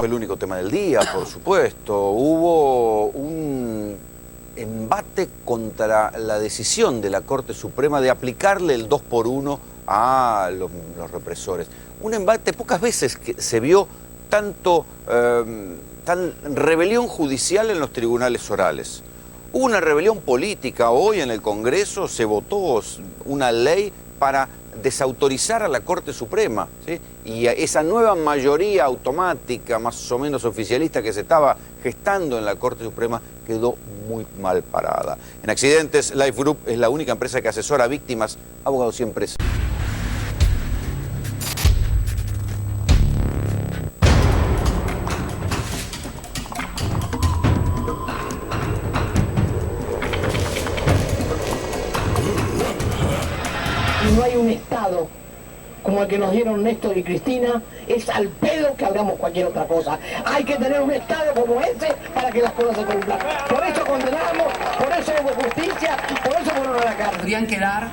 Fue el único tema del día, por supuesto. Hubo un embate contra la decisión de la Corte Suprema de aplicarle el 2x1 a los represores. Un embate, pocas veces que se vio tan rebelión judicial en los tribunales orales. Hubo una rebelión política. Hoy en el Congreso se votó una ley para desautorizar a la Corte Suprema, ¿sí? Y esa nueva mayoría automática, más o menos oficialista, que se estaba gestando en la Corte Suprema, quedó muy mal parada. En accidentes, Life Group es la única empresa que asesora a víctimas, abogados siempre. No hay un Estado como el que nos dieron Néstor y Cristina, es al pedo que hagamos cualquier otra cosa. Hay que tener un Estado como ese para que las cosas se cumplan. Por eso condenamos, por eso hubo justicia, por eso fueron a la cárcel. Podrían quedar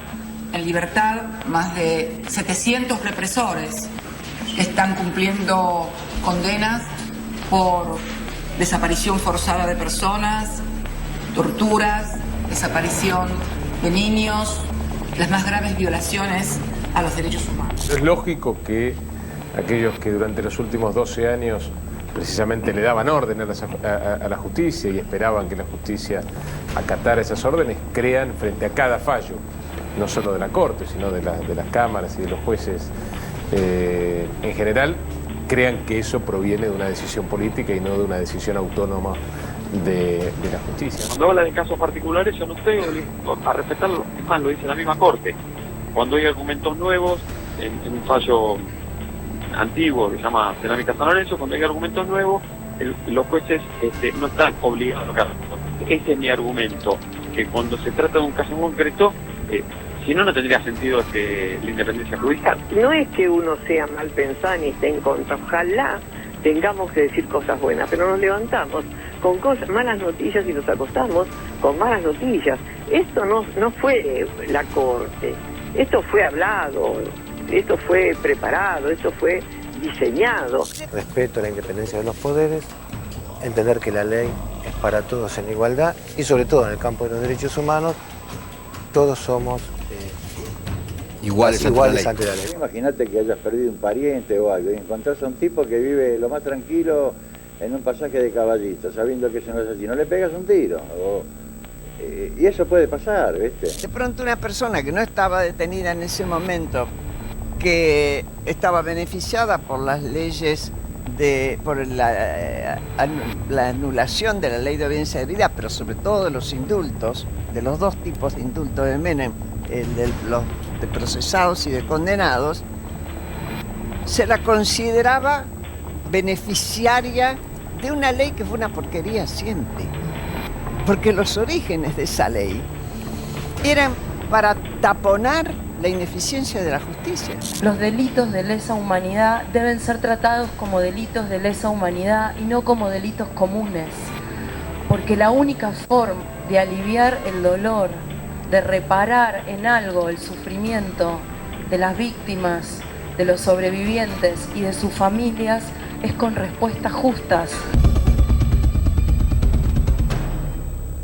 en libertad más de 700 represores que están cumpliendo condenas por desaparición forzada de personas, torturas, desaparición de niños, las más graves violaciones a los derechos humanos. Es lógico que aquellos que durante los últimos 12 años precisamente le daban órdenes a la justicia y esperaban que la justicia acatara esas órdenes, crean frente a cada fallo, no solo de la Corte, sino de las cámaras y de los jueces en general, crean que eso proviene de una decisión política y no de una decisión autónoma de la justicia. Cuando habla de casos particulares, yo no estoy a respetarlo, más lo dice la misma Corte. Cuando hay argumentos nuevos, en un fallo antiguo que se llama Cerámica San Lorenzo, cuando hay argumentos nuevos, los jueces no están obligados a tocar. Ese es mi argumento, que cuando se trata de un caso concreto, si no, no tendría sentido la independencia judicial. No es que uno sea mal pensado ni esté en contra, ojalá tengamos que decir cosas buenas, pero nos levantamos con malas noticias y nos acostamos con malas noticias. Esto no fue la Corte, esto fue hablado, esto fue preparado, esto fue diseñado. Respeto a la independencia de los poderes, entender que la ley es para todos en igualdad y sobre todo en el campo de los derechos humanos, todos somos iguales ante la ley. Imagínate que hayas perdido un pariente o algo y encontrás a un tipo que vive lo más tranquilo en un pasaje de Caballito, sabiendo que eso no es así, no le pegas un tiro. Y eso puede pasar, ¿viste? De pronto una persona que no estaba detenida en ese momento, que estaba beneficiada por las leyes, por la anulación de la ley de obediencia debida, pero sobre todo de los indultos, de los dos tipos de indultos de Menem, el de los de procesados y de condenados, se la consideraba beneficiaria de una ley que fue una porquería siempre, porque los orígenes de esa ley eran para taponar la ineficiencia de la justicia. Los delitos de lesa humanidad deben ser tratados como delitos de lesa humanidad y no como delitos comunes, porque la única forma de aliviar el dolor, de reparar en algo el sufrimiento de las víctimas, de los sobrevivientes y de sus familias es con respuestas justas.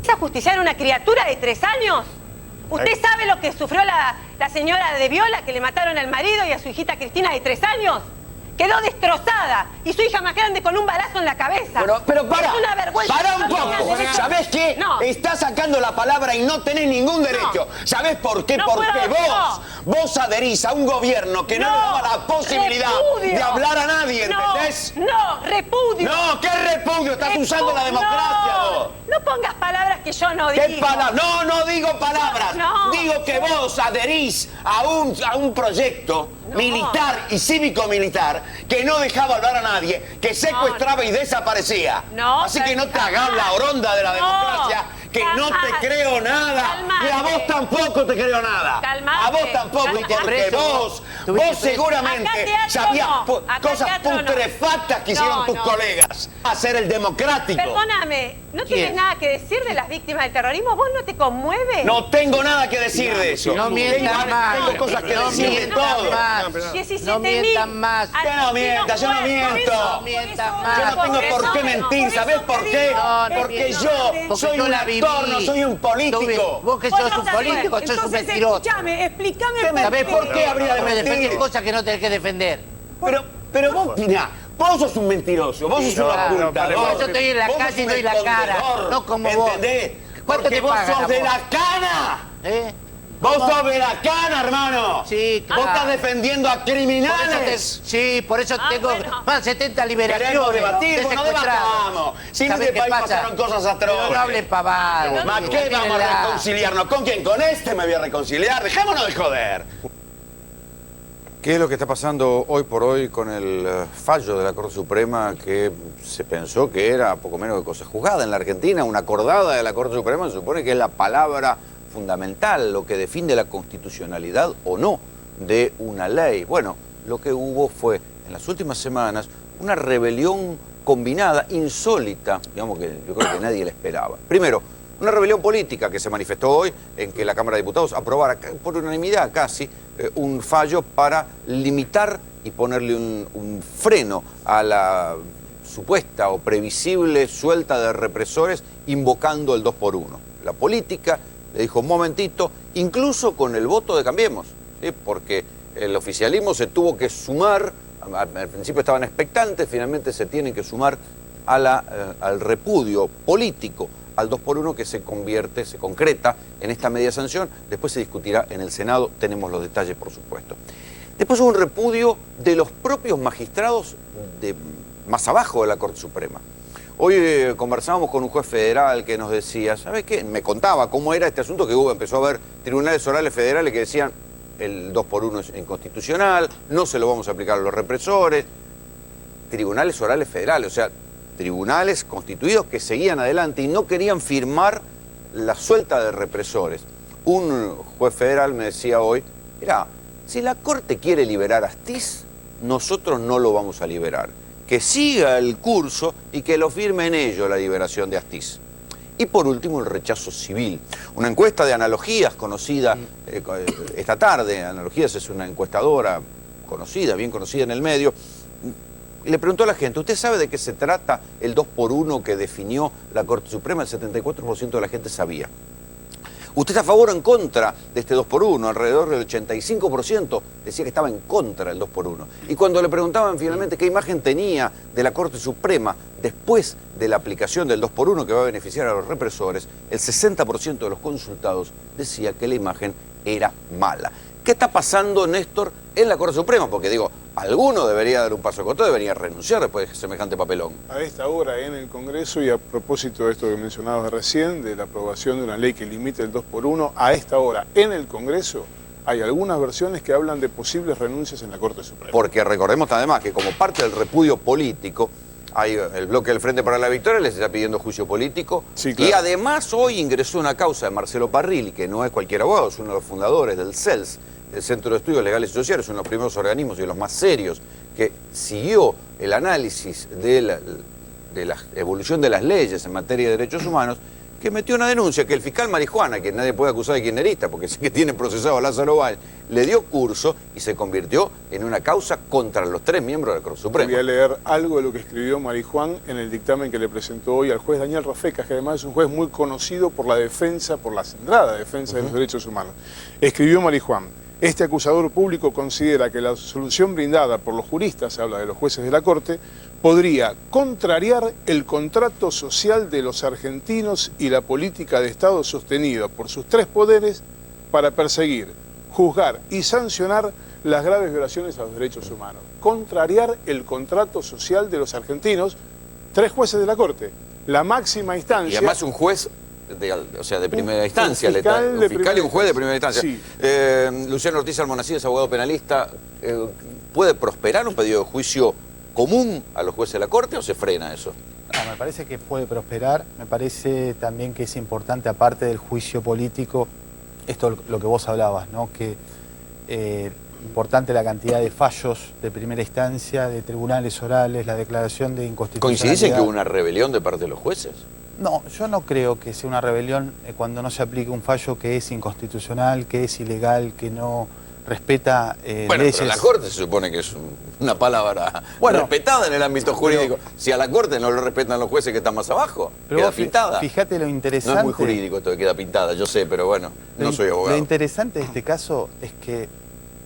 ¿Es ajusticiar a una criatura de 3 años? ¿Usted sabe lo que sufrió la señora de Viola, que le mataron al marido y a su hijita Cristina de 3 años? Quedó destrozada y su hija más grande con un balazo en la cabeza. Pero para, es una vergüenza. Para un poco. ¿Sabés qué? No. Estás sacando la palabra y no tenés ningún derecho. No. ¿Sabés por qué? No Porque puedo, vos adherís a un gobierno que no le daba la posibilidad de hablar a nadie, ¿entendés? No, repudio. No, ¿qué repudio? Estás usando la democracia vos. No pongas palabras que yo no digo. ¿Qué palabras? No digo palabras. No. Digo que vos adherís a un proyecto militar y cívico-militar que no dejaba hablar a nadie, que secuestraba y desaparecía. Así que no te hagas la oronda de la democracia, que no te creo nada. Calmate. Y a vos tampoco te creo nada. Calmate. A vos tampoco, Calmate. porque vos seguramente Acá teatro sabías no. Acá cosas teatro no. putrefactas que hicieron No, tus no. colegas. Hacer el democrático. Perdóname, ¿no tienes ¿Quién? nada que decir de las víctimas del terrorismo? ¿Vos no te conmueve? No tengo nada que decir de eso. No mientan más. Tengo cosas que No decir de mientan todo. más. 17.000. No mientan más. Yo no miento, yo no miento. No mientan más. Yo no tengo por qué mentir, ¿sabés por qué? No, Porque no, yo soy tú un la actor, no vivís. soy un político. Vos que sos un político, sos un mentiroso. Escúchame, explícame ¿Sabés por qué habría de Me defendés mentir? cosas que no tenés que defender. Pero vos, mirá, vos sos un mentiroso, vos sos un ocultador. Yo estoy en la vos calle sos y un doy la cara, escondedor, no como vos. ¿entendés? ¿Cuánto Porque te vos pagan sos a de vos? la cana. ¿Eh? Vos sos de la cana, hermano. Sí, Vos claro. estás defendiendo a criminales. Por eso tengo más de 70 liberaciones. Queremos debatir, de bueno, secuestrados. debatamos. Si en ¿Sabés este qué país pasa? pasaron cosas atroces. No hablen pavadas. ¿Más qué vamos a reconciliarnos? ¿Con quién? ¿Con este me voy a reconciliar? Dejémonos de joder. ¿Qué es lo que está pasando hoy por hoy con el fallo de la Corte Suprema que se pensó que era poco menos que cosa juzgada en la Argentina? Una acordada de la Corte Suprema se supone que es la palabra fundamental, lo que define la constitucionalidad o no de una ley. Bueno, lo que hubo fue en las últimas semanas una rebelión combinada, insólita, digamos que yo creo que nadie la esperaba. Primero, una rebelión política que se manifestó hoy en que la Cámara de Diputados aprobara por unanimidad casi un fallo para limitar y ponerle un freno a la supuesta o previsible suelta de represores invocando el 2x1. La política le dijo un momentito, incluso con el voto de Cambiemos, ¿sí? Porque el oficialismo se tuvo que sumar, al principio estaban expectantes, finalmente se tienen que sumar al repudio político al 2x1 que se concreta en esta media sanción. Después se discutirá en el Senado, tenemos los detalles por supuesto. Después hubo un repudio de los propios magistrados más abajo de la Corte Suprema. Hoy conversábamos con un juez federal que nos decía, ¿sabes qué? Me contaba cómo era este asunto, que empezó a haber tribunales orales federales que decían el 2x1 es inconstitucional, no se lo vamos a aplicar a los represores. Tribunales orales federales, o sea, tribunales constituidos que seguían adelante y no querían firmar la suelta de represores. Un juez federal me decía hoy, mirá, si la Corte quiere liberar a Astiz, nosotros no lo vamos a liberar. Que siga el curso y que lo firmen ellos la liberación de Astiz. Y por último, el rechazo civil. Una encuesta de Analogías conocida esta tarde. Analogías es una encuestadora conocida, bien conocida en el medio. Le preguntó a la gente, ¿usted sabe de qué se trata el 2x1 que definió la Corte Suprema? El 74% de la gente sabía. ¿Usted está a favor o en contra de este 2x1? Alrededor del 85% decía que estaba en contra del 2x1. Y cuando le preguntaban finalmente qué imagen tenía de la Corte Suprema después de la aplicación del 2x1 que va a beneficiar a los represores, el 60% de los consultados decía que la imagen era mala. ¿Qué está pasando, Néstor, en la Corte Suprema? Porque digo, alguno debería dar un paso de costado, debería renunciar después de semejante papelón. A esta hora en el Congreso, y a propósito de esto que mencionabas recién, de la aprobación de una ley que limite el 2x1, a esta hora en el Congreso hay algunas versiones que hablan de posibles renuncias en la Corte Suprema. Porque recordemos además que como parte del repudio político, hay el bloque del Frente para la Victoria les está pidiendo juicio político. Sí, claro. Y además hoy ingresó una causa de Marcelo Parrilli, que no es cualquier abogado, es uno de los fundadores del CELS, el Centro de Estudios Legales y Sociales, uno de los primeros organismos y de los más serios que siguió el análisis de la evolución de las leyes en materia de derechos humanos, que metió una denuncia que el fiscal Marijuana, que nadie puede acusar de kirchnerista, porque sí que tiene procesado a Lázaro Báez, le dio curso y se convirtió en una causa contra los 3 miembros de la Corte Suprema. Voy a leer algo de lo que escribió Marijuán en el dictamen que le presentó hoy al juez Daniel Rafecas, que además es un juez muy conocido por la defensa, por la centrada defensa de los derechos humanos. Escribió Marijuán: este acusador público considera que la solución brindada por los juristas, se habla de los jueces de la Corte, podría contrariar el contrato social de los argentinos y la política de Estado sostenida por sus 3 poderes para perseguir, juzgar y sancionar las graves violaciones a los derechos humanos. Contrariar el contrato social de los argentinos, 3 jueces de la Corte, la máxima instancia. Y además un juez de primera instancia, un fiscal y un juez de primera instancia. Sí. Luciano Ortiz Almonacid es abogado penalista. ¿Puede prosperar un pedido de juicio común a los jueces de la Corte o se frena eso? No, me parece que puede prosperar, me parece también que es importante, aparte del juicio político, esto lo que vos hablabas, ¿no? Que importante la cantidad de fallos de primera instancia, de tribunales orales, la declaración de inconstitucionalidad. ¿Coincidís en que hubo una rebelión de parte de los jueces? No, yo no creo que sea una rebelión cuando no se aplique un fallo que es inconstitucional, que es ilegal, que no respeta bueno, leyes. pero la Corte se supone que es una palabra respetada en el ámbito jurídico. Si a la Corte no lo respetan los jueces que están más abajo, pero queda vos pintada. Fíjate lo interesante. No es muy jurídico esto de queda pintada, yo sé, pero bueno, no soy abogado. Lo interesante de este caso es que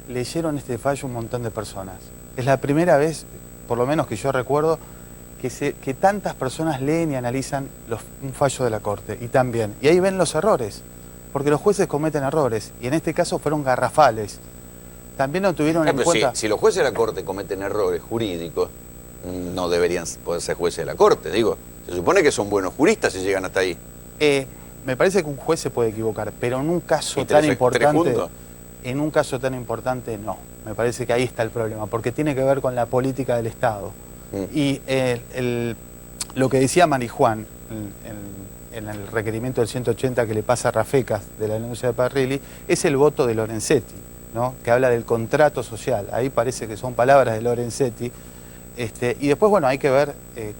leyeron este fallo un montón de personas. Es la primera vez, por lo menos que yo recuerdo, que tantas personas leen y analizan un fallo de la Corte, y también. Y ahí ven los errores, porque los jueces cometen errores, y en este caso fueron garrafales. También no tuvieron en cuenta... Si los jueces de la Corte cometen errores jurídicos, no deberían poder ser jueces de la Corte, digo. Se supone que son buenos juristas si llegan hasta ahí. Me parece que un juez se puede equivocar, pero en un caso tan importante... En un caso tan importante, no. Me parece que ahí está el problema, porque tiene que ver con la política del Estado. Y lo que decía Marijuán en el requerimiento del 180 que le pasa a Rafecas de la denuncia de Parrilli, es el voto de Lorenzetti, ¿no? Que habla del contrato social. Ahí parece que son palabras de Lorenzetti. Y después, bueno, hay que ver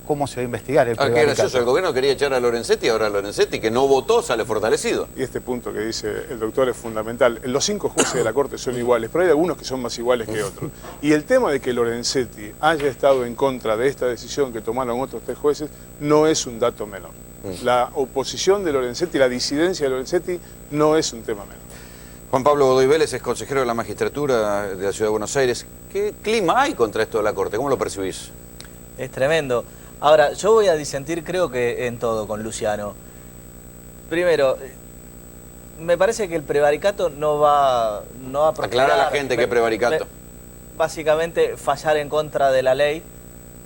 cómo se va a investigar el qué gracioso, el gobierno quería echar a Lorenzetti, ahora Lorenzetti, que no votó, sale fortalecido. Y este punto que dice el doctor es fundamental. Los 5 jueces de la Corte son iguales, pero hay algunos que son más iguales que otros. Y el tema de que Lorenzetti haya estado en contra de esta decisión que tomaron otros 3 jueces no es un dato menor. La oposición de Lorenzetti, la disidencia de Lorenzetti no es un tema menor. Juan Pablo Godoy Vélez es consejero de la Magistratura de la Ciudad de Buenos Aires. ¿Qué clima hay contra esto de la Corte? ¿Cómo lo percibís? Es tremendo. Ahora, yo voy a disentir creo que en todo con Luciano. Primero, me parece que el prevaricato no va a prosperar. Aclara a la gente qué prevaricato. Básicamente, fallar en contra de la ley,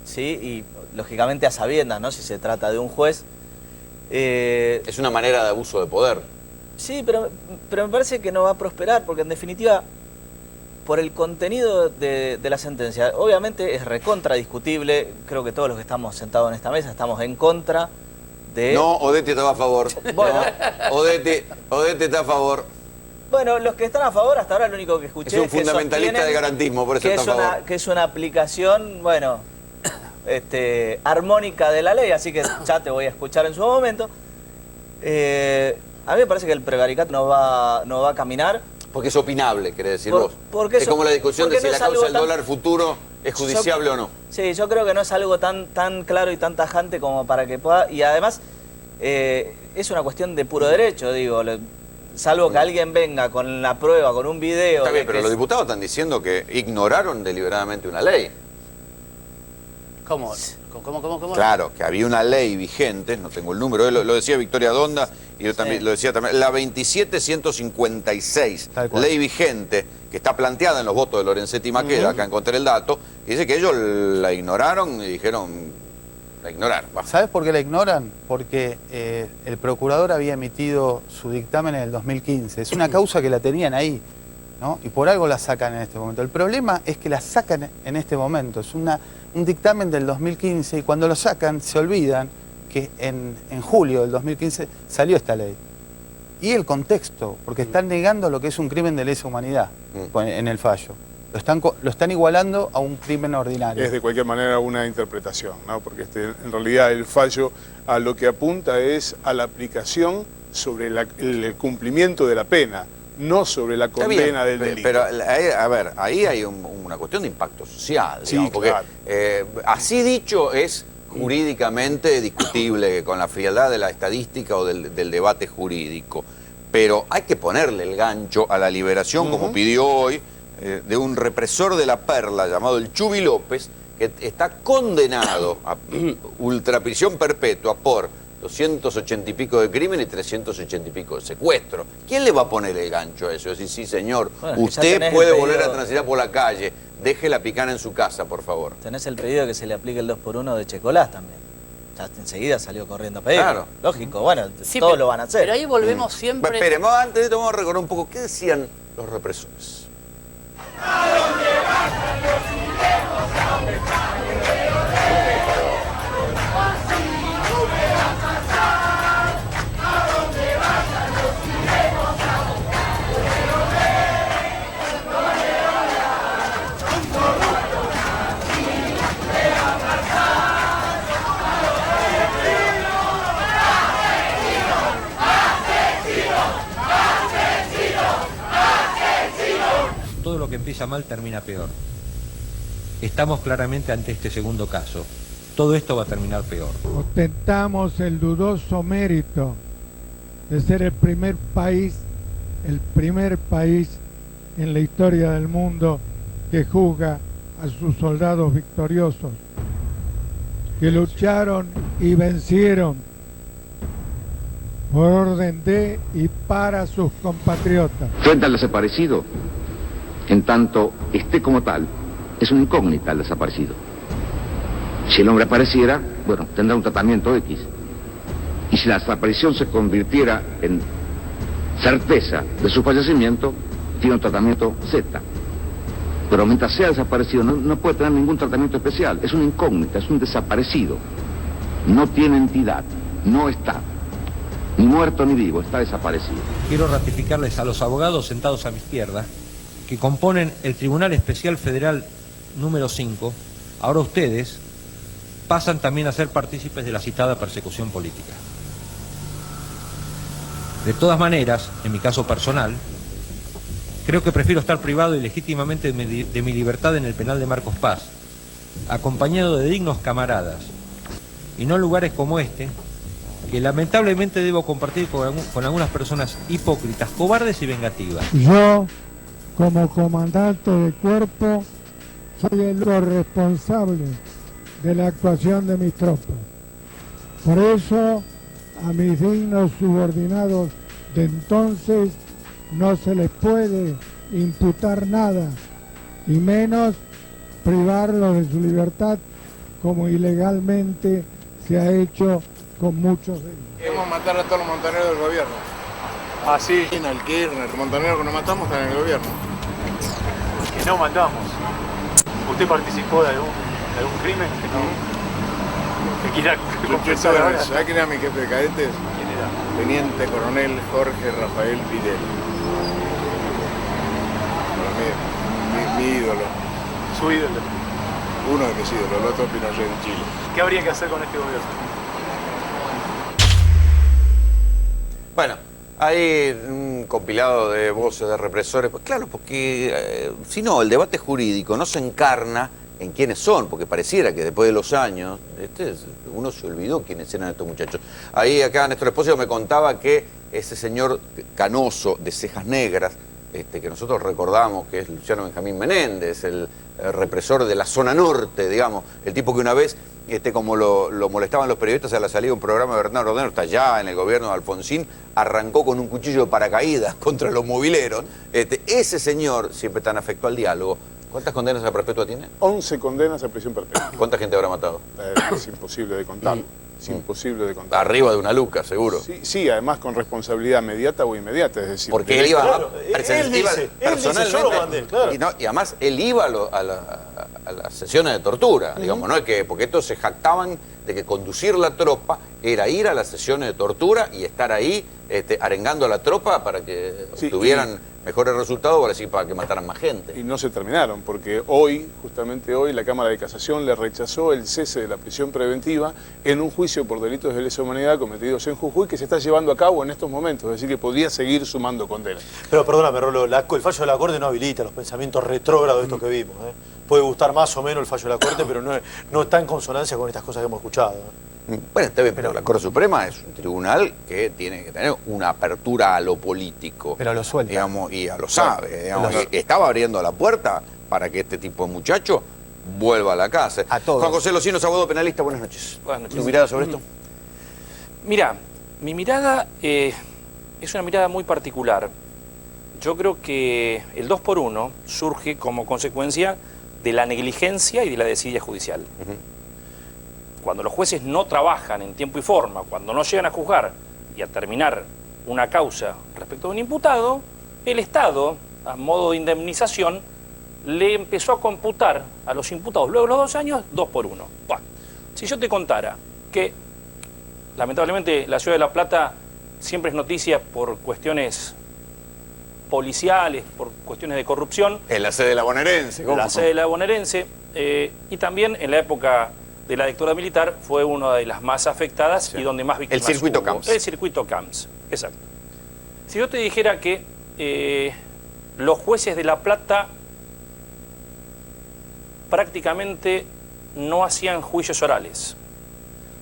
¿sí? Y lógicamente a sabiendas, ¿no? Si se trata de un juez. Es una manera de abuso de poder. Sí, pero me parece que no va a prosperar, porque en definitiva, por el contenido de la sentencia, obviamente es recontra discutible, creo que todos los que estamos sentados en esta mesa estamos en contra de... No, Odetti estaba a favor. Bueno, Odetti está a favor. Bueno, los que están a favor, hasta ahora lo único que escuché es un fundamentalista del garantismo, por eso está a favor. Que es una aplicación, bueno, armónica de la ley, así que ya te voy a escuchar en su momento. A mí me parece que el prevaricato no va a caminar. Porque es opinable, querés decir vos. Es como la discusión de si la causa del dólar futuro es judiciable o no. Sí, yo creo que no es algo tan claro y tan tajante como para que pueda... Y además, es una cuestión de puro derecho, digo. Salvo que alguien venga con la prueba, con un video... Está bien, pero los diputados están diciendo que ignoraron deliberadamente una ley. ¿Cómo? Claro, que había una ley vigente, no tengo el número, lo decía Victoria Donda y yo también lo decía también, la 27156, ley vigente, que está planteada en los votos de Lorenzetti y Maqueda, acá encontré el dato, y dice que ellos la ignoraron y dijeron, la ignoraron. ¿Sabes por qué la ignoran? Porque el procurador había emitido su dictamen en el 2015, es una causa que la tenían ahí, ¿no? Y por algo la sacan en este momento. El problema es que la sacan en este momento, es un dictamen del 2015 y cuando lo sacan se olvidan que en julio del 2015 salió esta ley. Y el contexto, porque están negando lo que es un crimen de lesa humanidad en el fallo. Lo están igualando a un crimen ordinario. Es de cualquier manera una interpretación, ¿no? Porque en realidad el fallo a lo que apunta es a la aplicación sobre el cumplimiento de la pena, no sobre la condena del delito. Pero, a ver, ahí hay una cuestión de impacto social, digamos, sí, porque claro. Así dicho es jurídicamente discutible con la frialdad de la estadística o del debate jurídico, pero hay que ponerle el gancho a la liberación, como pidió hoy, de un represor de la Perla llamado el Chubi López, que está condenado a ultraprisión perpetua por 280 y pico de crimen y 380 y pico de secuestro. ¿Quién le va a poner el gancho a eso? Es decir, sí, señor, usted puede volver a transitar por la calle, deje la picana en su casa, por favor. Tenés el pedido de que se le aplique el 2x1 de Checolás también. Ya enseguida salió corriendo a pedirlo. Claro. Lógico, bueno, sí, todos lo van a hacer. Pero ahí volvemos siempre... Esperemos, antes de esto vamos a recordar un poco qué decían los represores. ¿A dónde vas? que empieza mal termina peor. Estamos claramente ante este segundo caso. Todo esto va a terminar peor. Ostentamos el dudoso mérito de ser el primer país en la historia del mundo que juzga a sus soldados victoriosos, que lucharon y vencieron por orden de y para sus compatriotas. Frente al desaparecido, en tanto esté como tal, es una incógnita el desaparecido. Si el hombre apareciera, bueno, tendrá un tratamiento X. Y si la desaparición se convirtiera en certeza de su fallecimiento, tiene un tratamiento Z. Pero mientras sea desaparecido, no puede tener ningún tratamiento especial. Es una incógnita, es un desaparecido. No tiene entidad, no está. Ni muerto ni vivo, está desaparecido. Quiero ratificarles a los abogados sentados a mi izquierda, que componen el Tribunal Especial Federal número 5, ahora ustedes pasan también a ser partícipes de la citada persecución política. De todas maneras, en mi caso personal, creo que prefiero estar privado ilegítimamente de mi libertad en el penal de Marcos Paz, acompañado de dignos camaradas, y no en lugares como este, que lamentablemente debo compartir con algunas personas hipócritas, cobardes y vengativas. Yo, como comandante de cuerpo, soy el responsable de la actuación de mis tropas. Por eso, a mis dignos subordinados de entonces no se les puede imputar nada, y menos privarlos de su libertad como ilegalmente se ha hecho con muchos de ellos. Queremos matar a todos los montoneros del gobierno. Ah, sí. El Kirchner, el montonero que nos matamos está en el gobierno. Que no matamos. ¿Usted participó de algún crimen que no? Que quiera confesar ahora. ¿Sabés quién era mi jefe de cadetes? ¿Quién era? Teniente Coronel Jorge Rafael Videla. Para mí, mi ídolo. ¿Su ídolo? Uno de mis ídolos, el otro Pinochet en Chile. ¿Qué habría que hacer con este gobierno? Bueno, hay un compilado de voces de represores. Pues claro, porque si no, el debate jurídico no se encarna en quiénes son, porque pareciera que después de los años, uno se olvidó quiénes eran estos muchachos. Ahí acá Néstor Espósito me contaba que ese señor canoso de cejas negras, que nosotros recordamos que es Luciano Benjamín Menéndez, el represor de la zona norte, digamos, el tipo que una vez, como lo molestaban los periodistas a la salida de un programa de Bernardo Rodeno, está ya en el gobierno de Alfonsín, arrancó con un cuchillo de paracaídas contra los mobileros. Ese señor siempre tan afecto al diálogo. ¿Cuántas condenas a perpetua tiene? 11 condenas a prisión perpetua. ¿Cuánta gente habrá matado? Es imposible de contar. Es imposible de contar. Arriba de una luca, seguro. Sí, además con responsabilidad mediata o inmediata, es decir... Porque él iba él dice, yo lo mandé, claro. Y además él iba a las sesiones de tortura, digamos, ¿no? Porque estos se jactaban de que conducir la tropa era ir a las sesiones de tortura y estar ahí arengando a la tropa para que tuvieran mejores resultados, para que mataran más gente. Y no se terminaron, porque hoy, justamente hoy, la Cámara de Casación le rechazó el cese de la prisión preventiva en un juicio por delitos de lesa humanidad cometidos en Jujuy que se está llevando a cabo en estos momentos, es decir, que podría seguir sumando condenas. Pero perdóname, Rolo, el fallo de la Corte no habilita los pensamientos retrógrados de estos que vimos. Puede gustar más o menos el fallo de la Corte, pero no está en consonancia con estas cosas que hemos escuchado. Bueno, está bien, pero la Corte Suprema es un tribunal que tiene que tener una apertura a lo político. Pero lo suelta. Digamos, y lo sabe. Digamos, estaba abriendo la puerta para que este tipo de muchacho vuelva a la casa. A todos. Juan José Locinos, abogado penalista, buenas noches. Buenas noches. ¿Tu mirada sobre esto? Mira, mi mirada es una mirada muy particular. Yo creo que el 2x1 surge como consecuencia de la negligencia y de la desidia judicial. Cuando los jueces no trabajan en tiempo y forma, cuando no llegan a juzgar y a terminar una causa respecto de un imputado, el Estado, a modo de indemnización, le empezó a computar a los imputados luego de los 2 años 2x1. Bueno, si yo te contara que lamentablemente la ciudad de La Plata siempre es noticia por cuestiones policiales, por cuestiones de corrupción. Es la sede de la bonaerense. La sede de la bonaerense. Y también en la época de la dictadura militar fue una de las más afectadas y donde más víctimas El circuito hubo. Camps. El circuito Camps, exacto. Si yo te dijera que los jueces de La Plata prácticamente no hacían juicios orales.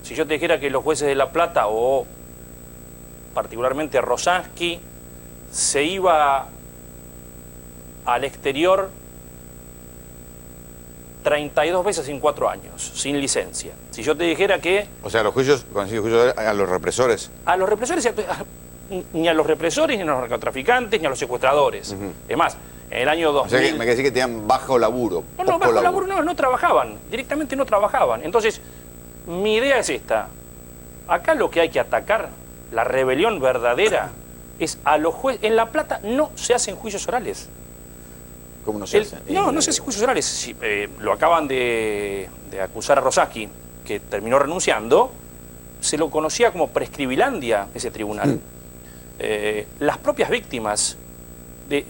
Si yo te dijera que los jueces de La Plata, o particularmente Rosansky, se iba al exterior 32 veces en 4 años, sin licencia. Si yo te dijera que... O sea, los juicios, cuando se dice juicios a los represores. A los represores, ni a los represores, ni a los narcotraficantes, ni a los secuestradores. Es más, en el año 2000... O sea, que me decís que tenían bajo laburo. No, bajo laburo no trabajaban, directamente no trabajaban. Entonces, mi idea es esta. Acá lo que hay que atacar, la rebelión verdadera, es a los jueces. En La Plata no se hacen juicios orales. ¿Cómo no se hace? No se hacen juicios orales. Si, lo acaban de acusar a Rosansky, que terminó renunciando. Se lo conocía como prescribilandia, ese tribunal. Las propias víctimas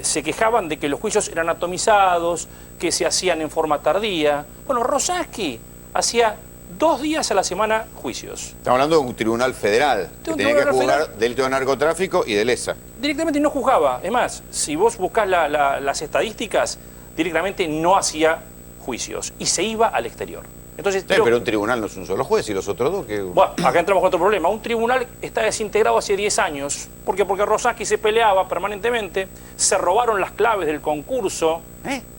se quejaban de que los juicios eran atomizados, que se hacían en forma tardía. Bueno, Rosansky hacía 2 días a la semana juicios. Estamos hablando de un tribunal federal, que tenía que juzgar delito de narcotráfico y de lesa. Directamente no juzgaba. Es más, si vos buscás las estadísticas, directamente no hacía juicios y se iba al exterior. Entonces, pero un tribunal no es un solo juez y los otros dos que... Bueno, acá entramos con otro problema. Un tribunal está desintegrado hace 10 años. ¿Por qué? Porque Rosansky se peleaba permanentemente, se robaron las claves del concurso.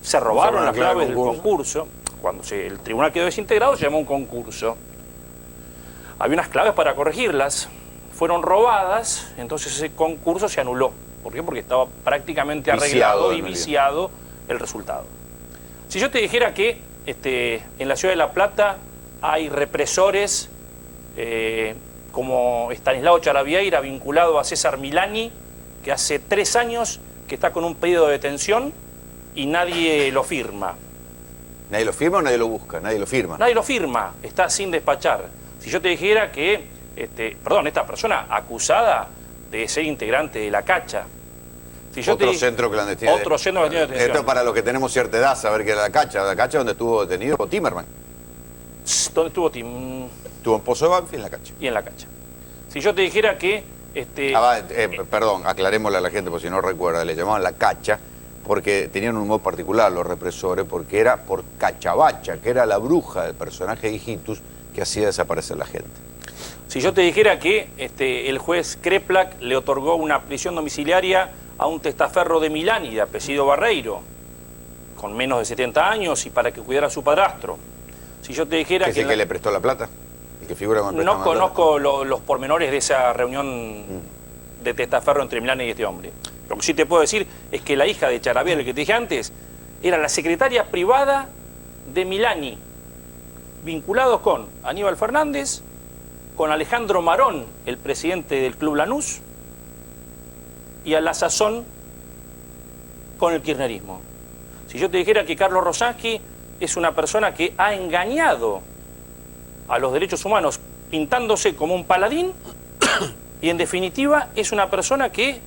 Se robaron las claves del concurso. Cuando el tribunal quedó desintegrado, se llamó un concurso. Había unas claves para corregirlas. Fueron robadas, entonces ese concurso se anuló. ¿Por qué? Porque estaba prácticamente arreglado y viciado el resultado. Si yo te dijera que en la ciudad de La Plata hay represores como Estanislao Charavieira, vinculado a César Milani, que hace 3 años que está con un pedido de detención y nadie lo firma. ¿Nadie lo firma o nadie lo busca? Nadie lo firma. Nadie lo firma, está sin despachar. Si yo te dijera que, esta persona acusada de ser integrante de La Cacha. Si yo otro centro clandestino. Otro centro clandestino de detención. Esto para los que tenemos cierta edad, saber que era La Cacha donde estuvo detenido Timerman. ¿Dónde estuvo Tim? Estuvo en Pozo de Banfi y en La Cacha. Y en La Cacha. Si yo te dijera que... perdón, aclarémosle a la gente, porque si no recuerda, le llamaban La Cacha, porque tenían un humor particular los represores, porque era por Cachabacha, que era la bruja del personaje de Hijitus que hacía desaparecer la gente. Si yo te dijera que el juez Kreplak le otorgó una prisión domiciliaria a un testaferro de Milani, de apellido Barreiro, con menos de 70 años y para que cuidara a su padrastro. Si yo te dijera ¿Que le prestó la plata? ¿El que figura con el no conozco los pormenores de esa reunión de testaferro entre Milani y este hombre. Lo que sí te puedo decir es que la hija de Charavieira, el que te dije antes, era la secretaria privada de Milani, vinculados con Aníbal Fernández, con Alejandro Marón, el presidente del Club Lanús, y a la sazón con el kirchnerismo. Si yo te dijera que Carlos Rosansky es una persona que ha engañado a los derechos humanos pintándose como un paladín y en definitiva es una persona que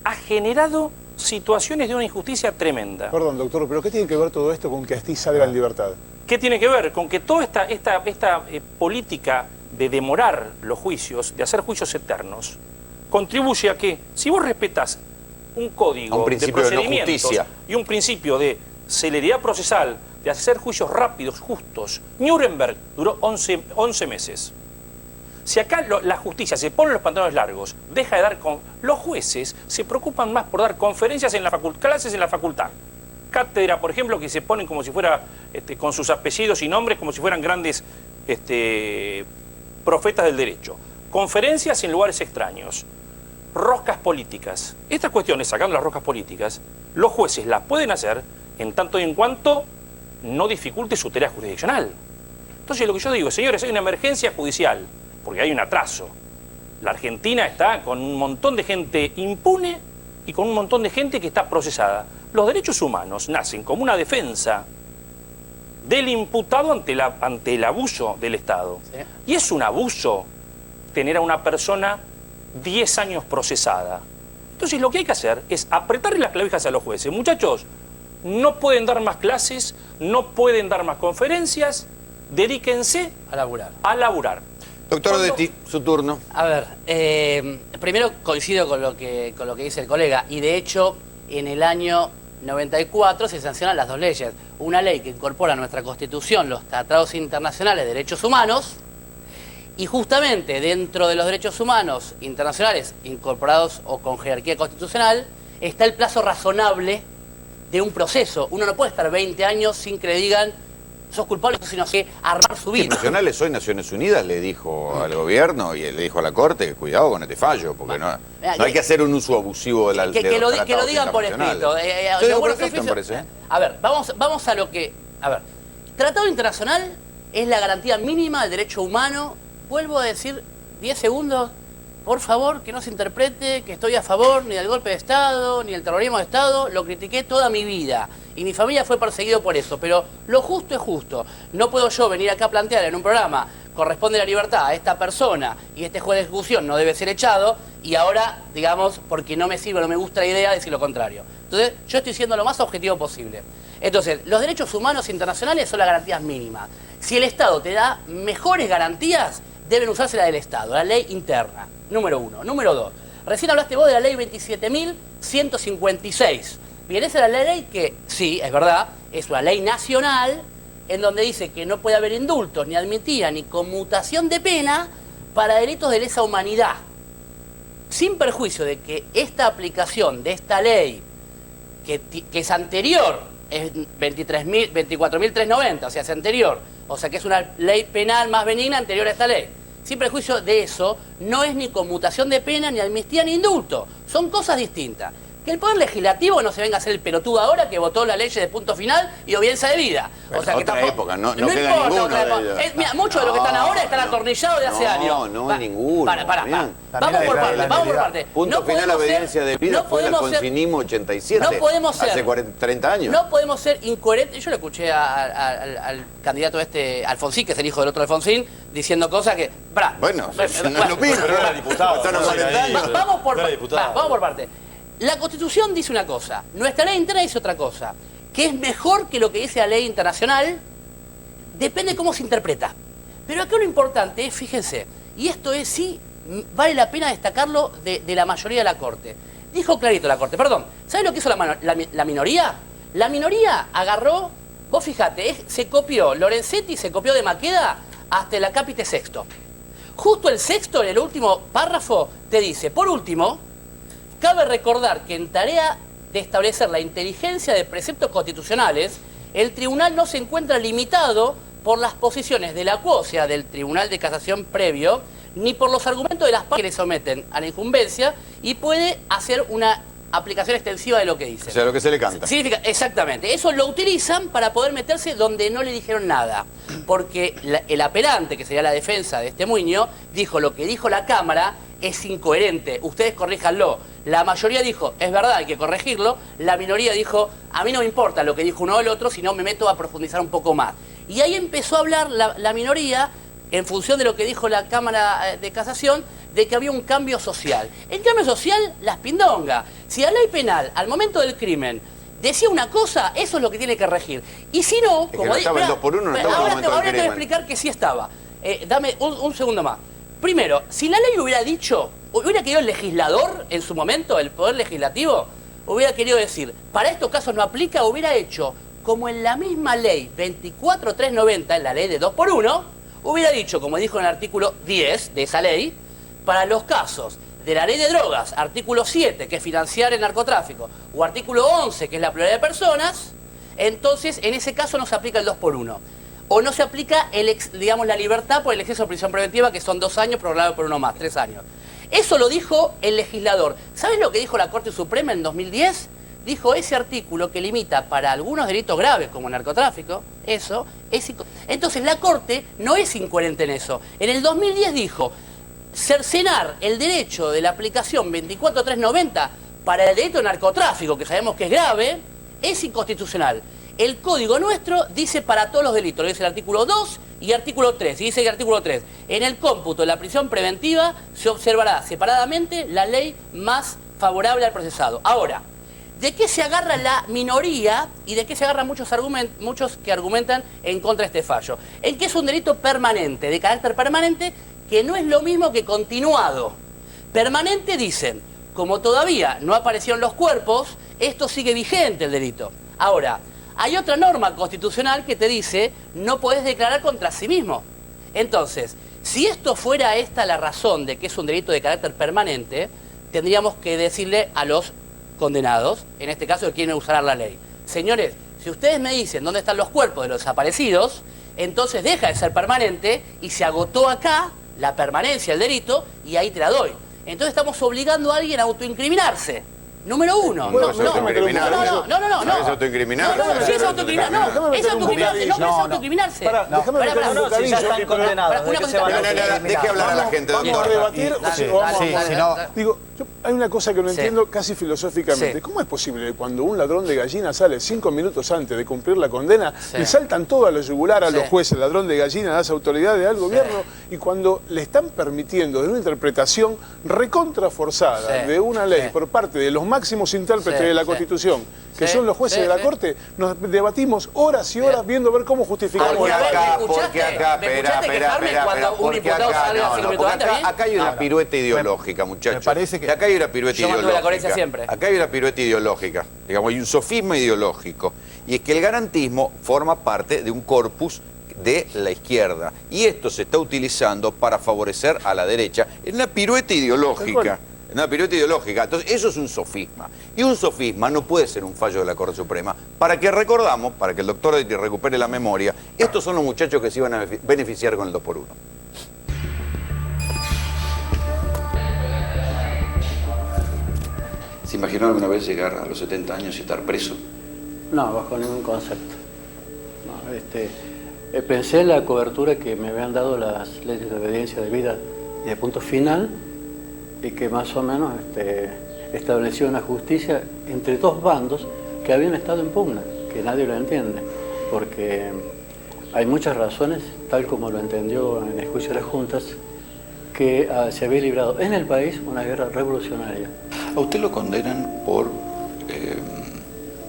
ha generado situaciones de una injusticia tremenda. Perdón, doctor, pero ¿qué tiene que ver todo esto con que Astiz salga en libertad? ¿Qué tiene que ver? Con que toda esta política de demorar los juicios, de hacer juicios eternos, contribuye a que, si vos respetas un código de procedimientos y un principio de celeridad procesal, de hacer juicios rápidos, justos, Nuremberg duró 11 meses. Si acá la justicia se pone los pantalones largos, deja de dar... Los jueces se preocupan más por dar conferencias en la clases en la facultad. Cátedra, por ejemplo, que se ponen como si fuera, con sus apellidos y nombres, como si fueran grandes profetas del derecho. Conferencias en lugares extraños. Roscas políticas. Estas cuestiones, sacando las roscas políticas, los jueces las pueden hacer en tanto y en cuanto no dificulte su tarea jurisdiccional. Entonces, lo que yo digo, señores, hay una emergencia judicial, porque hay un atraso. La Argentina está con un montón de gente impune y con un montón de gente que está procesada. Los derechos humanos nacen como una defensa del imputado ante el abuso del Estado. ¿Sí? Y es un abuso tener a una persona 10 años procesada. Entonces lo que hay que hacer es apretarle las clavijas a los jueces. Muchachos, no pueden dar más clases, no pueden dar más conferencias, dedíquense a laburar. Doctor Odetti, su turno. A ver, primero coincido con lo que dice el colega, y de hecho en el año 94 se sancionan las dos leyes. Una ley que incorpora a nuestra Constitución los tratados internacionales de derechos humanos, y justamente dentro de los derechos humanos internacionales incorporados o con jerarquía constitucional está el plazo razonable de un proceso. Uno no puede estar 20 años sin que le digan sos culpable, sino que armar su vida. Internacionales, hoy Naciones Unidas le dijo al gobierno y le dijo a la Corte, cuidado con este fallo, porque no hay que hacer un uso abusivo de la ley. Que lo digan por escrito. A ver, vamos a lo que... A ver, Tratado Internacional es la garantía mínima del derecho humano. Vuelvo a decir 10 segundos, por favor, que no se interprete que estoy a favor ni del golpe de Estado, ni del terrorismo de Estado. Lo critiqué toda mi vida y mi familia fue perseguido por eso, pero lo justo es justo. No puedo yo venir acá a plantear en un programa corresponde la libertad a esta persona y este juez de ejecución no debe ser echado y ahora, digamos, porque no me sirve, no me gusta la idea, decir lo contrario. Entonces, yo estoy siendo lo más objetivo posible. Entonces, los derechos humanos internacionales son las garantías mínimas. Si el Estado te da mejores garantías, deben usarse la del Estado, la ley interna, número 1. Número 2, recién hablaste vos de la ley 27.156. Bien, esa es la ley que, sí, es verdad, es una ley nacional en donde dice que no puede haber indultos, ni amnistía, ni conmutación de pena para delitos de lesa humanidad. Sin perjuicio de que esta aplicación de esta ley, que es anterior, es 24.390, o sea, es anterior, o sea que es una ley penal más benigna anterior a esta ley. Sin perjuicio de eso, no es ni conmutación de pena, ni amnistía, ni indulto. Son cosas distintas. Que el Poder Legislativo no se venga a hacer el pelotudo ahora que votó la ley de punto final y obediencia de vida. Bueno, o sea que otra tampoco, época, no importa, queda ninguno de ellos. Mira, muchos de los que están ahora están atornillados de hace años. No hay ninguno. Vamos por parte. Punto final, obediencia de vida fue el Alfonsinismo 87. No podemos ser. Hace 30 años. No podemos ser incoherentes. Yo le escuché al candidato Alfonsín, que es el hijo del otro Alfonsín, diciendo cosas que... Bueno, no es lo mismo. Pero era diputado. Vamos por parte. La Constitución dice una cosa, nuestra ley interna dice otra cosa, que es mejor que lo que dice la ley internacional, depende cómo se interpreta. Pero acá lo importante es, fíjense, y esto es sí, vale la pena destacarlo de la mayoría de la Corte. Dijo clarito la Corte, perdón, ¿sabes lo que hizo la minoría? La minoría agarró, vos fíjate, se copió, Lorenzetti se copió de Maqueda hasta el acápite sexto. Justo el sexto, en el último párrafo, te dice, por último, cabe recordar que en tarea de establecer la inteligencia de preceptos constitucionales, el tribunal no se encuentra limitado por las posiciones de la QO, o sea, del Tribunal de Casación previo, ni por los argumentos de las partes que le someten a la incumbencia y puede hacer una aplicación extensiva de lo que dice. O sea, lo que se le canta. Significa, exactamente. Eso lo utilizan para poder meterse donde no le dijeron nada. Porque el apelante, que sería la defensa de este Muñoz, dijo lo que dijo la Cámara es incoherente. Ustedes corríjanlo. La mayoría dijo, es verdad, hay que corregirlo. La minoría dijo, a mí no me importa lo que dijo uno o el otro, sino me meto a profundizar un poco más. Y ahí empezó a hablar la minoría, en función de lo que dijo la Cámara de Casación, de que había un cambio social. El cambio social, las pindongas. Si la ley penal, al momento del crimen, decía una cosa, eso es lo que tiene que regir. Y si no, como dice... Ahora te voy a explicar que sí estaba. Dame un segundo más. Primero, si la ley hubiera dicho, hubiera querido el legislador en su momento, el Poder Legislativo, hubiera querido decir, para estos casos no aplica, hubiera hecho, como en la misma ley 24.390, en la ley de 2x1, hubiera dicho, como dijo en el artículo 10 de esa ley, para los casos de la ley de drogas, artículo 7, que es financiar el narcotráfico, o artículo 11, que es la pluralidad de personas, entonces en ese caso no se aplica el 2x1. O no se aplica, digamos, la libertad por el exceso de prisión preventiva, que son 2 años, prorrogado por uno más, 3 años. Eso lo dijo el legislador. ¿Sabes lo que dijo la Corte Suprema en 2010? Dijo ese artículo que limita para algunos delitos graves, como narcotráfico, eso es... Entonces la Corte no es incoherente en eso. En el 2010 dijo, cercenar el derecho de la aplicación 24.390 para el delito de narcotráfico, que sabemos que es grave, es inconstitucional. El código nuestro dice para todos los delitos, lo dice el artículo 2 y artículo 3. Y dice el artículo 3, en el cómputo de la prisión preventiva se observará separadamente la ley más favorable al procesado. Ahora, ¿de qué se agarra la minoría y de qué se agarran muchos que argumentan en contra de este fallo? En que es un delito permanente, de carácter permanente, que no es lo mismo que continuado. Permanente dicen, como todavía no aparecieron los cuerpos, esto sigue vigente el delito. Ahora, hay otra norma constitucional que te dice no podés declarar contra sí mismo. Entonces, si esto fuera esta la razón de que es un delito de carácter permanente, tendríamos que decirle a los condenados, en este caso que quieren usar la ley: señores, si ustedes me dicen dónde están los cuerpos de los desaparecidos, entonces deja de ser permanente y se agotó acá la permanencia del delito y ahí te la doy. Entonces estamos obligando a alguien a autoincriminarse. Número uno. No, es autoincriminarse. No es autoincriminarse. No, sí es autoincriminarse. No, es autoincriminarse. No, es autoincriminarse. Déjame meter un bocadillo. Ya están condenados. Deje hablar a la gente, doctor. ¿Vamos a debatir o si vamos a...? Digo, hay una cosa que no entiendo casi filosóficamente. ¿Cómo es posible que cuando un ladrón de gallina sale 5 minutos antes de cumplir la condena, le saltan todo a los yugular, a los jueces, ladrón de gallina, a las autoridades, al gobierno, y cuando le están permitiendo de una interpretación recontraforzada de una ley por parte de los máximos intérpretes de la Constitución, que son los jueces de la Corte, nos debatimos horas y horas viendo ver cómo justificamos porque acá, acá hay una pirueta ideológica, muchachos. Me parece que acá hay una pirueta ideológica. La coherencia siempre. Acá hay una pirueta ideológica, digamos, hay un sofisma ideológico, y es que el garantismo forma parte de un corpus de la izquierda, y esto se está utilizando para favorecer a la derecha. Es una pirueta ideológica. Una pirueta ideológica. Entonces, eso es un sofisma. Y un sofisma no puede ser un fallo de la Corte Suprema. Para que recordamos, para que el doctor recupere la memoria, estos son los muchachos que se iban a beneficiar con el 2x1. ¿Se imaginó alguna vez llegar a los 70 años y estar preso? No, bajo ningún concepto. No, pensé en la cobertura que me habían dado las leyes de obediencia de vida y de punto final, y que más o menos estableció una justicia entre dos bandos que habían estado en pugna, que nadie lo entiende, porque hay muchas razones, tal como lo entendió en el juicio de las juntas, que se había librado en el país una guerra revolucionaria. A usted lo condenan por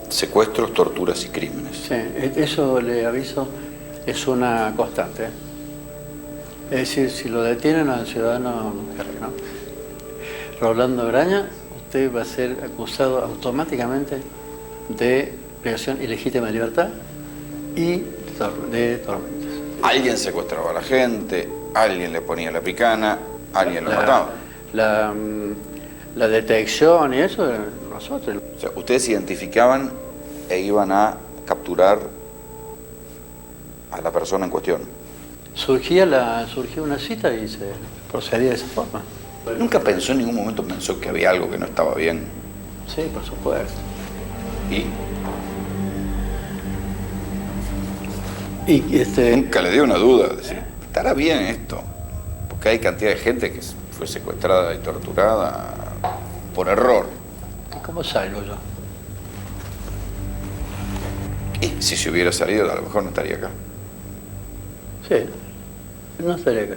secuestros, torturas y crímenes. Sí, eso, le aviso, es una constante. Es decir, si lo detienen al ciudadano Rolando Graña, usted va a ser acusado automáticamente de privación ilegítima de libertad y de tormentos. Alguien secuestraba a la gente, alguien le ponía la picana, alguien lo mataba. La detección y eso, nosotros. O sea, ustedes identificaban e iban a capturar a la persona en cuestión. Surgió una cita y se procedía de esa forma. ¿Nunca pensó en ningún momento que había algo que no estaba bien? Sí, por supuesto. Nunca le dio una duda, decir, ¿estará bien esto? Porque hay cantidad de gente que fue secuestrada y torturada por error. ¿Y cómo salgo yo? Y si se hubiera salido, a lo mejor no estaría acá. Sí, no estaría acá.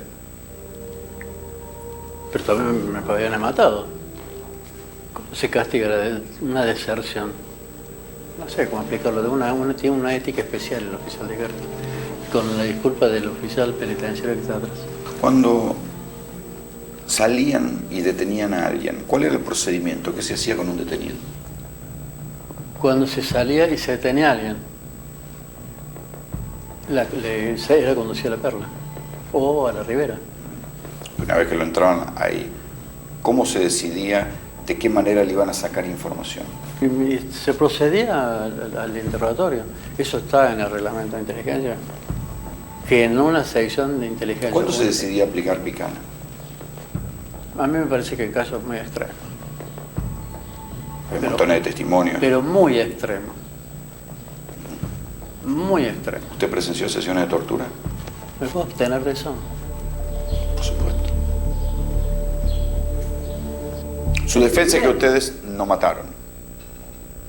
Pero también me podrían matado. ¿Cómo se castiga una deserción? No sé cómo explicarlo. Tiene una ética especial el oficial de guerra. Con la disculpa del oficial penitenciario que está atrás. Cuando salían y detenían a alguien, ¿cuál era el procedimiento que se hacía con un detenido? Cuando se salía y se detenía a alguien, era conducida a la Perla o a la Ribera. Una vez que lo entraban ahí, ¿cómo se decidía de qué manera le iban a sacar información? Y se procedía al interrogatorio. Eso está en el reglamento de inteligencia, que en una sección de inteligencia... ¿Cuándo se decidía aplicar picana? A mí me parece que en casos muy extremos. Hay montones de testimonios. Pero muy extremos. Muy extremos. ¿Usted presenció sesiones de tortura? ¿Me puedo obtener de eso? Por supuesto. Su defensa es que ustedes no mataron.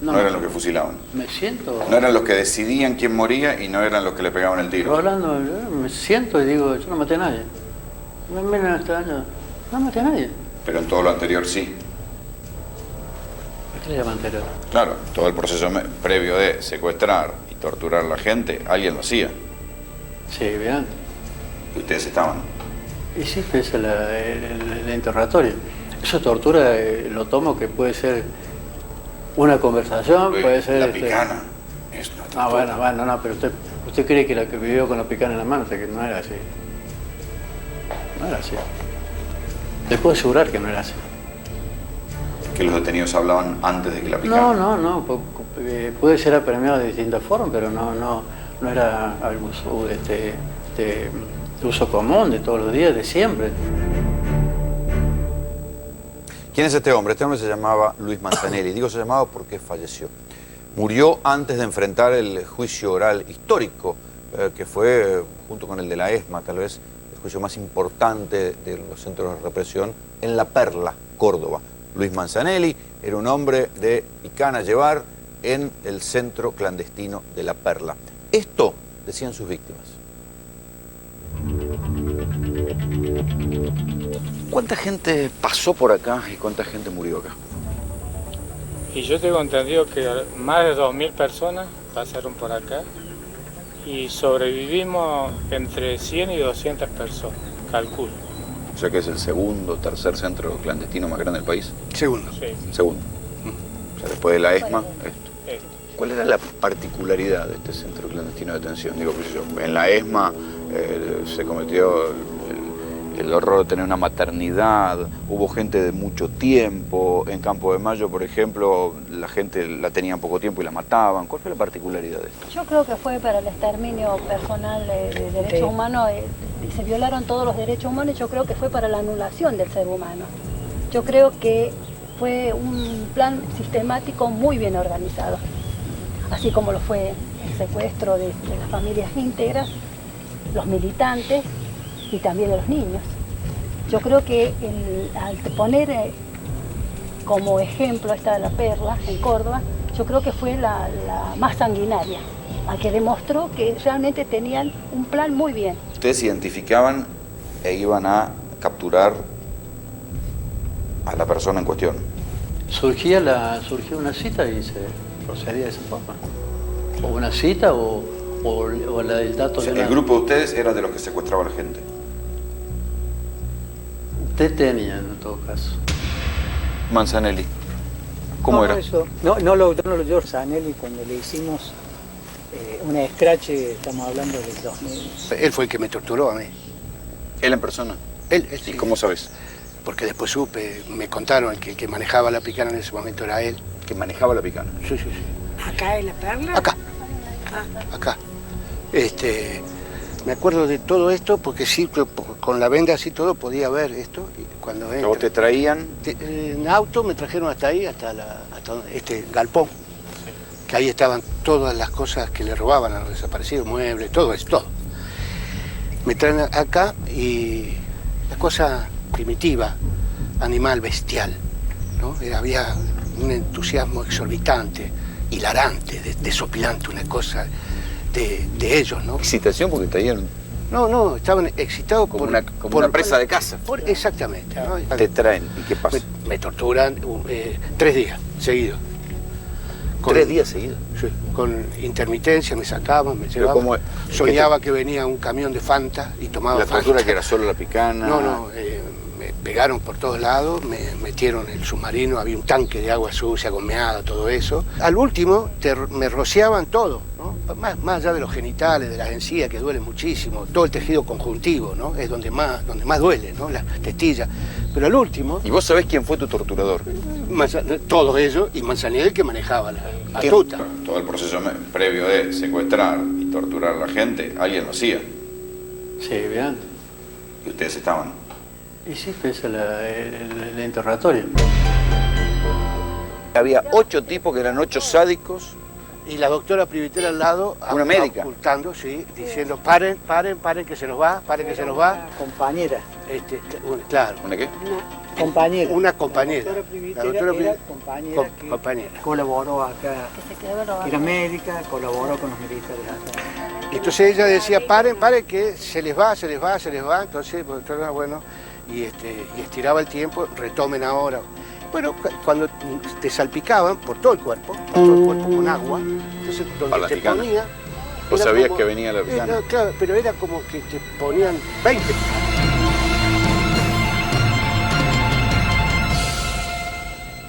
No eran los que fusilaban. Me siento... No eran los que decidían quién moría y no eran los que le pegaban el tiro. Rolando, me siento y digo, yo no maté a nadie. Me miran este año, no maté a nadie. Pero en todo lo anterior sí. ¿Qué le llama anterior? Claro, todo el proceso previo de secuestrar y torturar a la gente, alguien lo hacía. Sí, bien. ¿Y ustedes estaban? Y sí, es el interrogatorio. Eso tortura, lo tomo que puede ser Una conversación Luis, puede ser... la picana es una tortura. Bueno, no, pero usted cree que la que vivió con la picana en la mano, que no era así. No era así. Le puedo asegurar que no era así. Que los detenidos hablaban antes de que la picana. No, puede ser apremiado de distintas formas, pero no era algo de uso común de todos los días, de siempre. ¿Quién es este hombre? Este hombre se llamaba Luis Manzanelli. Digo se llamaba porque falleció. Murió antes de enfrentar el juicio oral histórico, que fue, junto con el de la ESMA, tal vez el juicio más importante de los centros de represión, en La Perla, Córdoba. Luis Manzanelli era un hombre de picana a llevar en el centro clandestino de La Perla. Esto decían sus víctimas. ¿Cuánta gente pasó por acá y cuánta gente murió acá? Y yo tengo entendido que más de 2.000 personas pasaron por acá y sobrevivimos entre 100 y 200 personas, calculo. O sea que es el segundo, tercer centro clandestino más grande del país. Segundo. Sí. Segundo. O sea, después de la ESMA, esto. ¿Cuál era la particularidad de este centro clandestino de detención? Digo, en la ESMA se cometió el horror de tener una maternidad, hubo gente de mucho tiempo, en Campo de Mayo, por ejemplo, la gente la tenían poco tiempo y la mataban. ¿Cuál fue la particularidad de esto? Yo creo que fue para el exterminio personal de derechos humanos, se violaron todos los derechos humanos y yo creo que fue para la anulación del ser humano. Yo creo que fue un plan sistemático muy bien organizado, así como lo fue el secuestro de las familias íntegras, los militantes y también de los niños. Yo creo que al poner como ejemplo esta de La Perla en Córdoba, yo creo que fue la más sanguinaria, a que demostró que realmente tenían un plan muy bien. Ustedes identificaban e iban a capturar a la persona en cuestión. Surgía una cita y se procedía de esa forma. O una cita o la del dato O sea, de el grupo de ustedes era de los que secuestraban a la gente. Detenían en todo caso. Manzanelli, ¿cómo era? Eso, no lo dio Manzanelli cuando le hicimos un escrache, estamos hablando del 2000. Él fue el que me torturó a mí. ¿Él en persona? Él ¿Y sí. cómo sabes? Porque después supe, me contaron que el que manejaba la picana en ese momento era él. ¿Que manejaba la picana? Sí. ¿Acá en La Perla? Acá. Acá. Me acuerdo de todo esto porque sí, con la venda así todo podía ver esto. Y cuando ¿Vos te traían? En auto me trajeron hasta ahí, hasta este galpón. Que ahí estaban todas las cosas que le robaban a los desaparecidos, muebles, todo eso, todo. Me traen acá y la cosa primitiva, animal, bestial, ¿no? Había un entusiasmo exorbitante, hilarante, desopilante, una cosa de ellos, ¿no? Excitación porque traían... No, estaban excitados como una presa de caza. Exactamente. ¿No? Te traen, ¿y qué pasa? Me torturan 3 días seguidos. 3 días seguidos. Sí, con intermitencia me sacaban, me llevaban. Soñaba que venía un camión de Fanta y tomaba ¿La Fanta. tortura que era solo la picana? No, me pegaron por todos lados, me metieron en el submarino, había un tanque de agua sucia, gomeada, todo eso. Al último me rociaban todo, ¿no? Más allá de los genitales, de las encías, que duelen muchísimo, todo el tejido conjuntivo, ¿no? Es donde más duele, ¿no? Las testillas. Pero al último... ¿Y vos sabés quién fue tu torturador? Todos ellos, y Manzanelli el que manejaba la batuta. Todo el proceso previo de secuestrar y torturar a la gente, alguien lo hacía. Sí, bien. ¿Y ustedes estaban? Y sí, ese es el interrogatorio. Había 8 tipos que eran 8 sádicos. Y la doctora Privitera al lado, una médica, ocultando, sí, diciendo paren, que se nos va, Una compañera. Claro. ¿Una qué? Compañera. Una compañera. La doctora Privitera era compañera que colaboró acá, era médica, colaboró con los militares acá. Entonces ella decía paren, que se les va. Entonces, bueno, y estiraba el tiempo, retomen ahora. Bueno, cuando te salpicaban por todo el cuerpo con agua, entonces donde te ponía... ¿Vos sabías que venía la picana? Claro, pero era como que te ponían 20.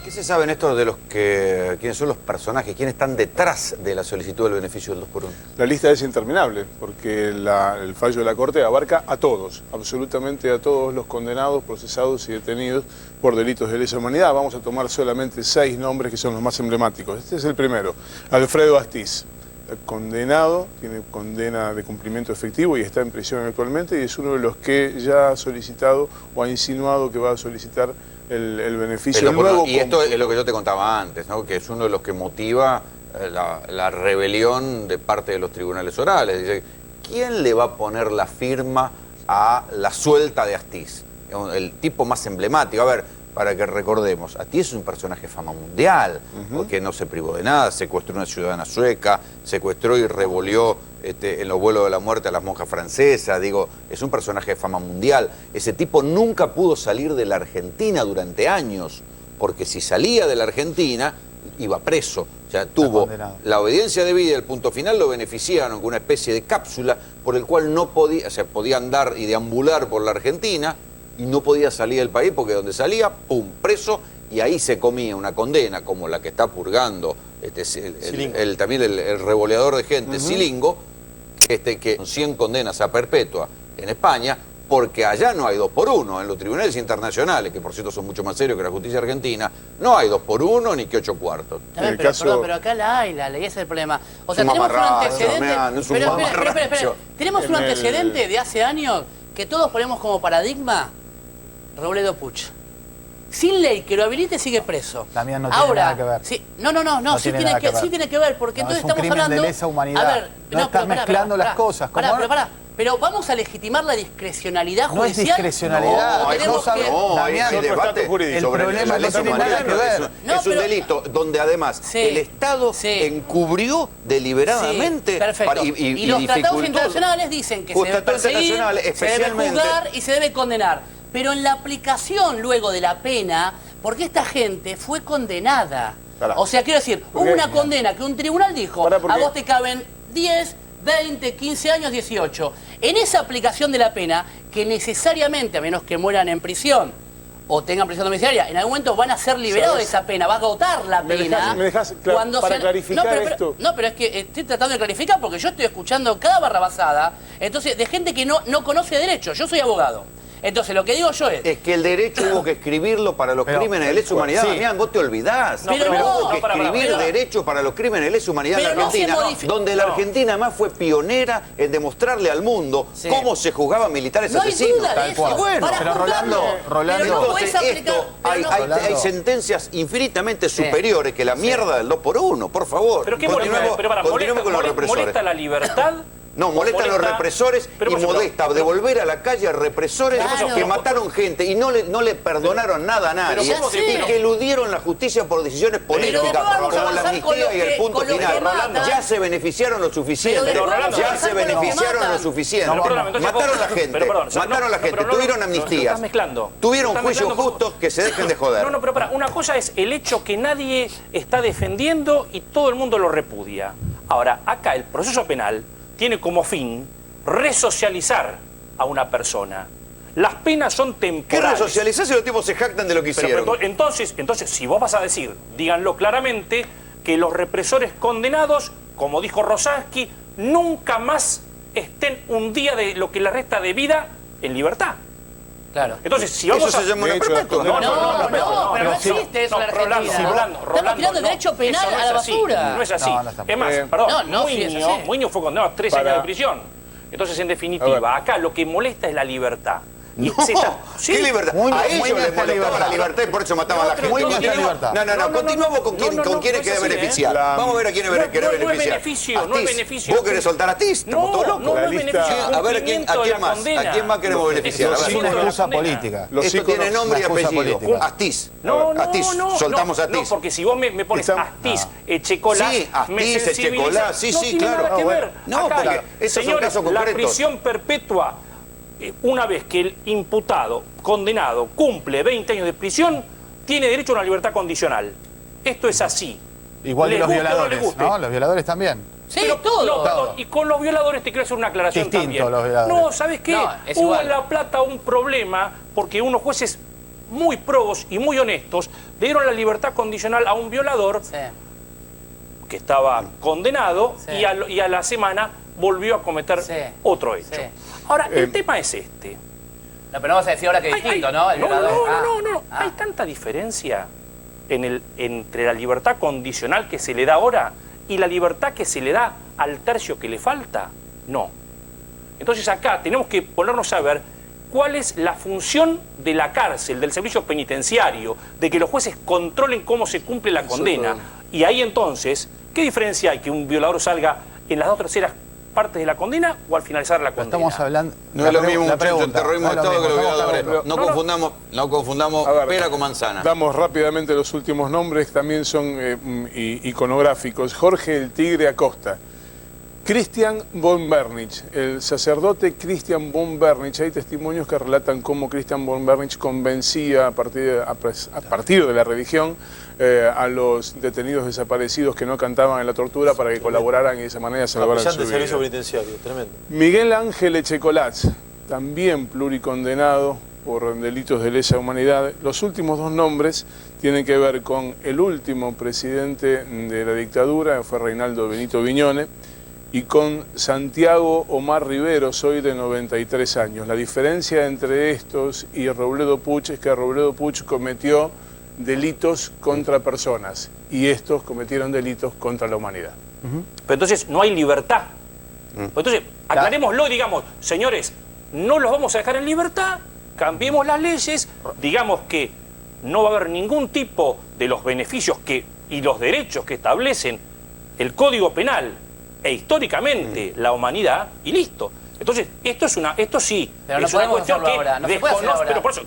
¿Qué se se sabe, Néstor, de quiénes son los personajes, quiénes están detrás de la solicitud del beneficio del 2x1? La lista es interminable, porque el fallo de la Corte abarca a todos, absolutamente a todos los condenados, procesados y detenidos por delitos de lesa humanidad. Vamos a tomar solamente 6 nombres que son los más emblemáticos. Este es el primero, Alfredo Astiz. Condenado, tiene condena de cumplimiento efectivo y está en prisión actualmente, y es uno de los que ya ha solicitado o ha insinuado que va a solicitar el beneficio. Y esto es lo que yo te contaba antes, ¿no? Que es uno de los que motiva la rebelión de parte de los tribunales orales. Dice, ¿quién le va a poner la firma a la suelta de Astiz? El tipo más emblemático. A ver, para que recordemos, Astiz es un personaje de fama mundial, porque no se privó de nada, secuestró a una ciudadana sueca, secuestró y revolvió en los vuelos de la muerte a las monjas francesas. Digo, es un personaje de fama mundial. Ese tipo nunca pudo salir de la Argentina durante años, porque si salía de la Argentina iba preso. O sea, tuvo la obediencia debida y el punto final lo beneficiaron con una especie de cápsula por el cual no podía, o sea, podía andar y deambular por la Argentina, y no podía salir del país porque donde salía, ¡pum!, preso, y ahí se comía una condena como la que está purgando también el revoleador de gente, Silingo, que son 100 condenas a perpetua en España, porque allá no hay 2x1, en los tribunales internacionales, que por cierto son mucho más serios que la justicia argentina, no hay 2x1 ni que 8 cuartos. También, pero acá la hay, la ley, ese es el problema. O sea, tenemos un antecedente. Tenemos un antecedente de hace años que todos ponemos como paradigma. Robledo Puch. Sin ley que lo habilite sigue preso. También no tiene nada que ver. Sí, no, sí tiene que ver, porque entonces estamos hablando... de lesa humanidad. A ver, no estás mezclando las cosas. Pero vamos a legitimar la discrecionalidad judicial. No es discrecionalidad. Hay debate sobre la lesa humanidad. Es un delito donde además el Estado encubrió deliberadamente. Perfecto. Y los tratados internacionales dicen que se debe perseguir, se debe juzgar y se debe condenar. Pero en la aplicación luego de la pena, porque esta gente fue condenada. O sea, quiero decir, hubo una condena que un tribunal dijo, a vos te caben 10, 20, 15 años, 18. En esa aplicación de la pena, que necesariamente, a menos que mueran en prisión o tengan prisión domiciliaria, en algún momento van a ser liberados de esa pena, va a agotar la pena. ¿Me dejás para clarificar esto? No, pero es que estoy tratando de clarificar porque yo estoy escuchando cada barrabasada, entonces, de gente que no conoce derecho. Yo soy abogado. Entonces, lo que digo yo es que el derecho hubo que escribirlo para los crímenes de lesa humanidad. Damián, vos te olvidás. Hubo que escribir derecho para los crímenes de lesa humanidad en la Argentina, donde la Argentina además fue pionera en demostrarle al mundo cómo se juzgaban militares asesinos. Tal cual. Bueno, pero Rolando, entonces hay sentencias infinitamente superiores que la mierda del 2x1, por favor. Pero continuemos con los represores. ¿Molesta la libertad? No, molesta a los represores y molesta devolver a la calle a represores que mataron gente y no le perdonaron nada a nadie y que eludieron la justicia por decisiones políticas como la amnistía y el punto final. Ya se beneficiaron lo suficiente. Ya se beneficiaron lo suficiente. Mataron a la gente, tuvieron amnistías, tuvieron juicios justos, que se dejen de joder. No, pero una cosa es el hecho que nadie está defendiendo y todo el mundo lo repudia. Ahora, acá el proceso penal tiene como fin resocializar a una persona. Las penas son temporales. ¿Qué resocializar si los tipos se jactan de lo que hicieron? Entonces, si vos vas a decir, díganlo claramente, que los represores condenados, como dijo Rosansky, nunca más estén un día de lo que les resta de vida en libertad. Claro. Entonces, si vamos ¿Eso se llama una perpetua? Pero no existe eso en la Argentina. Estamos tirando el derecho penal a la basura. No es así. Es más, perdón, Muñoz fue condenado a 13 años de prisión. Entonces, en definitiva, acá lo que molesta es la libertad. No, ¿qué libertad? A ellos les molestaba la libertad y por eso mataban a la gente. No, continuamos con quién quiere beneficiar. Vamos a ver a quién quiere beneficiar. No es beneficio. ¿Vos querés soltar a Astiz? Estamos todos locos. No es beneficio. A ver, ¿a quién más queremos beneficiar? Es una excusa política. Esto tiene nombre y apellido. Astiz. Astiz. Soltamos a Astiz. No, porque si vos me pones Astiz, Echecolás, sí, Astiz, Echecolás, sí, claro. No, porque, señores, la prisión perpetua, una vez que el imputado, condenado, cumple 20 años de prisión, tiene derecho a una libertad condicional. Esto es así. Igual que los violadores, ¿no? Los violadores también. Sí, todo. Y con los violadores te quiero hacer una aclaración también. Los violadores. No, ¿sabes qué? Hubo en La Plata un problema porque unos jueces muy probos y muy honestos, le dieron la libertad condicional a un violador que estaba condenado y a la semana volvió a cometer otro hecho. Ahora, el tema es este. No, pero vamos a decir ahora que es distinto, ¿no? El violador. No. Hay tanta diferencia entre la libertad condicional que se le da ahora y la libertad que se le da al tercio que le falta. No. Entonces acá tenemos que ponernos a ver cuál es la función de la cárcel, del servicio penitenciario, de que los jueces controlen cómo se cumple la condena. Y ahí entonces, ¿qué diferencia hay que un violador salga en las 2/3 partes de la condena o al finalizar la condena? Estamos hablando... No es lo mismo, muchachos, el terrorismo de Estado que los violadores. No confundamos pera con manzana. Damos rápidamente los últimos nombres, también son iconográficos. Jorge el Tigre Acosta. Christian von Bernich, el sacerdote Christian von Bernich. Hay testimonios que relatan cómo Christian von Bernich convencía a partir de la religión a los detenidos desaparecidos que no cantaban en la tortura para que colaboraran y de esa manera salvaran su vida. Servicio penitenciario, tremendo. Miguel Ángel Echecolats, también pluricondenado por delitos de lesa humanidad. Los últimos dos nombres tienen que ver con el último presidente de la dictadura, fue Reinaldo Benito Viñone, y con Santiago Omar Riveros, hoy de 93 años. La diferencia entre estos y Robledo Puch es que Robledo Puch cometió delitos contra personas y estos cometieron delitos contra la humanidad. Pero entonces no hay libertad. Entonces, aclarémoslo y digamos, señores, no los vamos a dejar en libertad, cambiemos las leyes, digamos que no va a haber ningún tipo de los beneficios y los derechos que establecen el Código Penal e históricamente la humanidad, y listo. Entonces, esto sí, pero no es una cuestión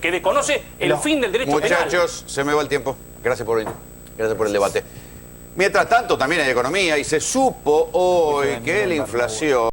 que desconoce el fin del derecho penal. Muchachos, se me va el tiempo. Gracias por venir. Gracias por el debate. Mientras tanto, también hay economía y se supo hoy que la inflación...